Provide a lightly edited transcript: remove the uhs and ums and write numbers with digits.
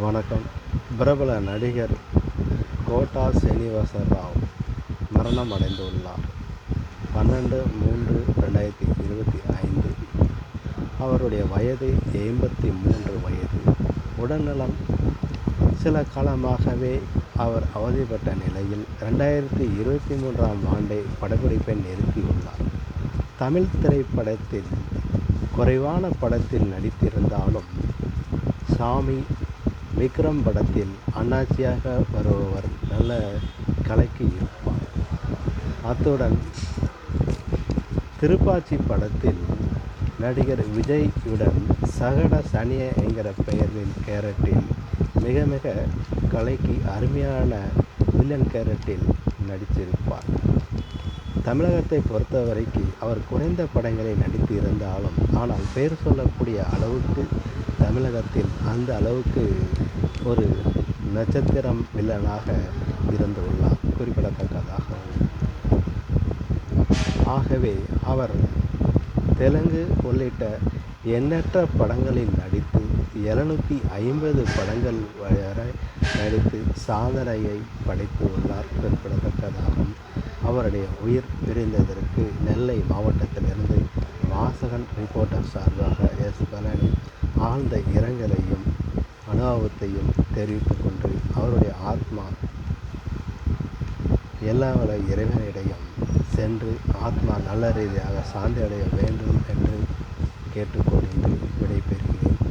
வணக்கம். பிரபல நடிகர் கோட்டா ஸ்ரீனிவாச ராவ் மரணம் அடைந்துள்ளார். 12/3/2025. அவருடைய வயது 83 வயது. உடல்நலம் சில காலமாகவே அவர் அவதிப்பட்ட நிலையில் 2023ஆம் ஆண்டே படப்பிடிப்பை நிறுத்தியுள்ளார். தமிழ் திரைப்படத்தில் குறைவான படத்தில் நடித்திருந்தாலும் சாமி, விக்ரம் படத்தில் அண்ணாச்சியாக வருபவர் நல்ல கலக்கி இருப்பார். அத்துடன் திருப்பாச்சி படத்தில் நடிகர் விஜயுடன் சகட சனிய என்கிற பெயரில் கேரட்டில் மிக மிக கலக்கி அருமையான வில்லன் கேரட்டில் நடித்திருப்பார். தமிழகத்தை பொறுத்தவரைக்கு அவர் குறைந்த படங்களில் நடித்து இருந்தாலும் ஆனால் பெயர் சொல்லக்கூடிய அளவுக்கு தமிழகத்தில் அந்த அளவுக்கு ஒரு நட்சத்திரம் வில்லனாக இருந்துள்ளார், குறிப்பிடத்தக்கதாக. ஆகவே அவர் தெலுங்கு உள்ளிட்ட எண்ணற்ற படங்களில் நடித்து 750 படங்கள் வரை நடித்து சாதனையை படைத்து உள்ளார், குறிப்பிடத்தக்கதாகும். அவருடைய உயிர் பிரிந்ததற்கு நெல்லை மாவட்டத்திலிருந்து வாசகன் ரிப்போர்ட்டர் சார்பாக எஸ். பழனி ஆழ்ந்த இரங்கலையும் அனுபவத்தையும் தெரிவித்து கொண்டு அவருடைய ஆத்மா எல்லா வள இறைவனிடையும் சென்று ஆத்மா நல்ல ரீதியாக சாந்தி அடைய வேண்டும் என்று கேட்டுக்கொண்டு விடைபெறுகிறேன்.